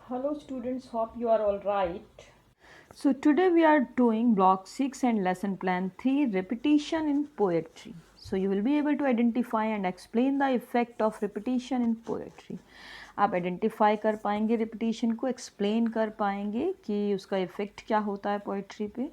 Hello students, hope you are all right. So today we are doing block 6 and lesson plan 3 repetition in poetry. So you will be able to identify and explain the effect of repetition in poetry. आप identify कर पाएंगे repetition को, explain कर पाएंगे कि उसका effect क्या होता है पोइट्री पे.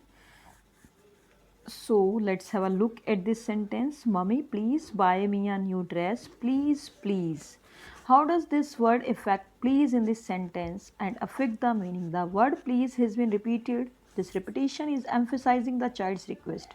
So let's have a look at this sentence. Mummy, please buy me a new dress. Please, please. How does this word affect please in this sentence and affect the meaning? The word please has been repeated. This repetition is emphasizing the child's request.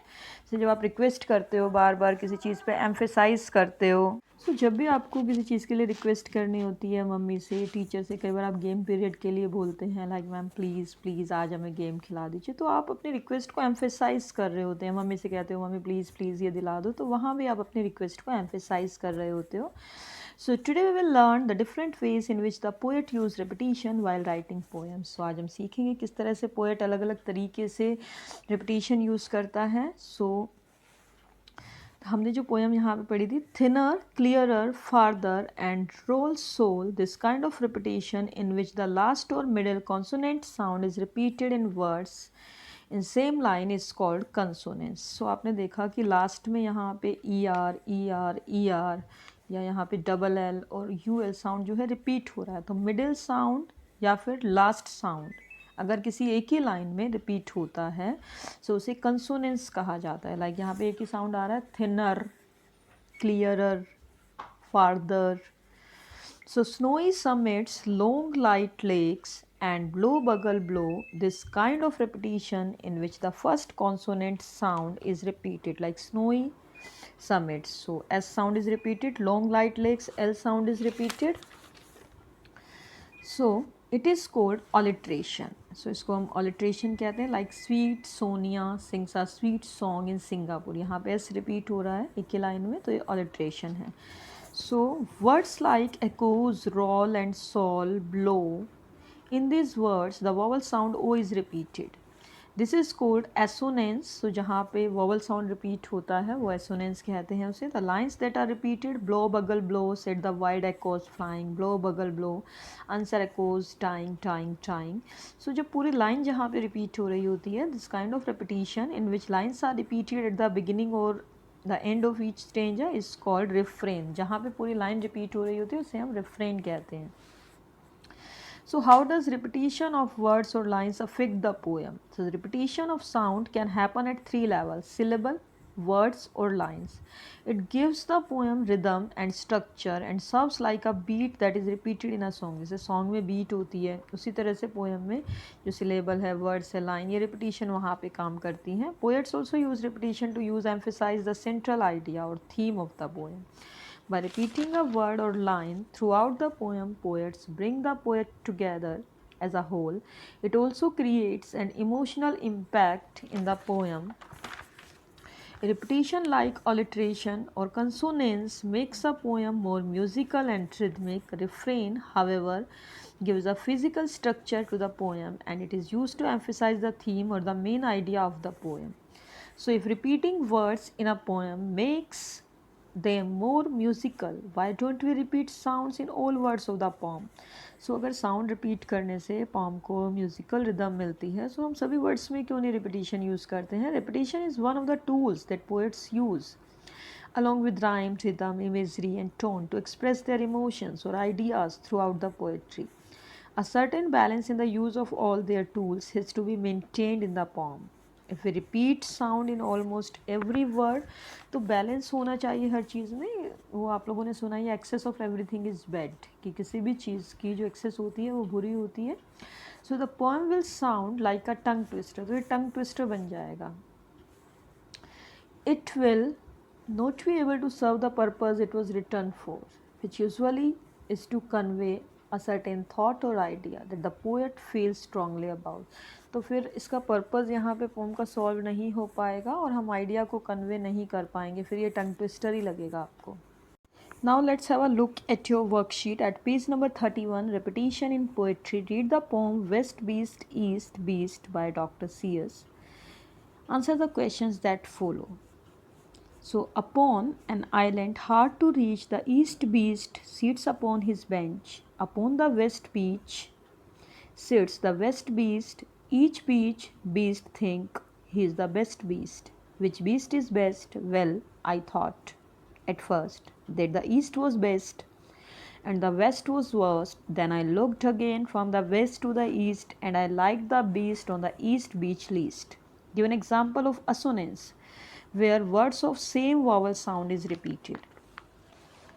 So जब आप request करते हो, बार बार किसी चीज़ पे emphasise करते हो. सो जब भी आपको किसी चीज़ के लिए रिक्वेस्ट करनी होती है मम्मी से, टीचर से, कई बार आप गेम पीरियड के लिए बोलते हैं लाइक मैम प्लीज़ प्लीज़ आज हमें गेम खिला दीजिए, तो आप अपनी रिक्वेस्ट को एम्फेसाइज कर रहे होते हैं. मम्मी से कहते हो मम्मी प्लीज़ प्लीज़ ये दिला दो, तो वहाँ भी आप अपनी रिक्वेस्ट को एम्फेसाइज कर रहे होते हो. So today we will learn the different ways in which the poet use repetition while writing poems. So आज हम सीखेंगे किस तरह से पोएट अलग अलग तरीके से repetition यूज़ करता है. So हमने जो पोएम यहाँ पे पढ़ी थी, thinner clearer farther and roll soul, this kind of repetition in which the last और middle consonant sound is repeated in words in same line is called consonance. So आपने देखा कि लास्ट में यहाँ पे ई आर या यहाँ पे डबल एल और यू एल साउंड जो है रिपीट हो रहा है. तो मिडिल साउंड या फिर लास्ट साउंड अगर किसी एक ही लाइन में रिपीट होता है सो उसे कंसोनेंस कहा जाता है. लाइक यहाँ पे एक ही साउंड आ रहा है, thinner clearer farther. So snowy summits, long light lakes and blow bugle blow, this kind of repetition in which the first consonant sound is repeated like snowy summits. So S sound is repeated, long light lakes, L sound is repeated. So it is called alliteration. So इसको हम alliteration कहते हैं. Like sweet Sonia sings a sweet song in Singapore. यहाँ पे S repeat हो रहा है एक ही लाइन में, तो ये alliteration है. So words like echoes, roll and sol, blow. In these words the vowel sound O is repeated. This is called assonance. So जहाँ पे वोवल साउंड रिपीट होता है वो एसोनेंस कहते हैं उसे. The lines that are repeated, blow bugle blow set the wild echoes flying, blow bugle blow answer echoes dying dying dying. So जब पूरी लाइन जहाँ पे रिपीट हो रही होती है, this kind of repetition in which lines are repeated at the beginning और the end of each stanza is called refrain. जहाँ पे पूरी लाइन रिपीट हो रही होती है उसे हम रिफ्रेन कहते हैं. So how does repetition of words or lines affect the poem? So the repetition of sound can happen at three levels: syllable, words or lines. It gives the poem rhythm and structure and serves like a beat that is repeated in a song. जैसे song में beat होती है उसी तरह से poem में जो syllable है, words है, line, ये repetition वहाँ पे काम करती हैं. Poets also use repetition to emphasize the central idea or theme of the poem. By repeating a word or line throughout the poem, poets bring the poet together as a whole. It also creates an emotional impact in the poem. Repetition like alliteration or consonance makes a poem more musical and rhythmic. Refrain, however, gives a physical structure to the poem and it is used to emphasize the theme or the main idea of the poem. So if repeating words in a poem makes them more musical, why don't we repeat sounds in all words of the poem? सो अगर sound repeat करने से पॉम को musical rhythm मिलती है, सो हम सभी words में क्यों नहीं रिपीटिशन यूज़ करते हैं? Repetition is one of the tools that poets use along with rhyme, rhythm, imagery and tone to express their emotions or ideas throughout the poetry. A certain balance in the use of all their tools has to be maintained in the poem. If we repeat sound in almost every word, तो balance होना चाहिए हर चीज़ में. वो आप लोगों ने सुना है excess of everything is bad, कि किसी भी चीज़ की जो एक्सेस होती है वो बुरी होती है. So the poem will sound like a tongue twister. तो ये टंग ट्विस्टर बन जाएगा. It will not be able to serve the purpose it was written for, which usually is to convey a certain thought or idea that the poet feels strongly about. तो फिर इसका purpose यहाँ पे pome का solve नहीं हो पाएगा और हम आइडिया को कन्वे नहीं कर पाएंगे, फिर ये टंग ट्विस्टर ही लगेगा आपको. Now let's have a look at your worksheet at page number 31, repetition in poetry. Read the poem West Beast, East Beast by Dr. Sears. Answer the questions that follow. So, upon an island hard to reach, the east beast sits upon his bench. Upon the west beach, sits the best beast. Each beast think he is the best beast. Which beast is best? Well, I thought at first that the east was best and the west was worst. Then I looked again from the west to the east, and I liked the beast on the east beach least. Give an example of assonance where words of same vowel sound is repeated.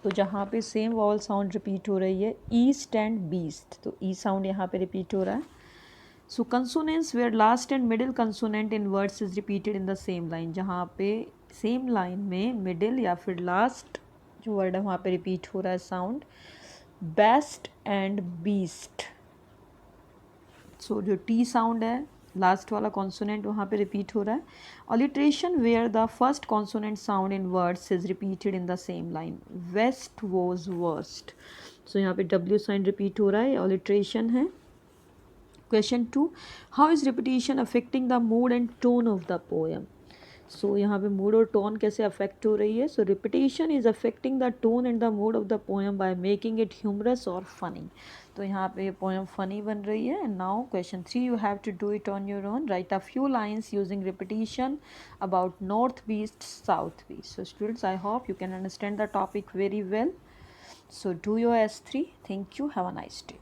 तो जहाँ पे same vowel sound repeat हो रही है east and beast, तो ई sound यहाँ पे repeat हो रहा है. So consonance where last and middle consonant in words is repeated in the same line, जहाँ पे सेम लाइन में मिडिल या फिर लास्ट जो वर्ड है वहाँ पे रिपीट हो रहा है sound best and beast. So जो टी साउंड है लास्ट वाला कॉन्सोनेंट वहाँ पे रिपीट हो रहा है. Alliteration where the first consonant sound in words is repeated in the same line west was worst. So यहाँ पे डब्ल्यू साइन रिपीट हो रहा है, ऑलिट्रेशन है. Question 2, how is repetition affecting the mood and tone of the poem. So यहाँ पे mood और tone कैसे अफेक्ट हो रही है. So repetition is affecting the tone and the mood of the poem by making it humorous और funny. तो यहाँ पे पोएम फनी बन रही है. And now question 3, you have to do it on your own. Write a few lines using repetition about north beast south beast. So students, I hope you can understand the topic very well. So do your S3. Thank you. Have a nice day.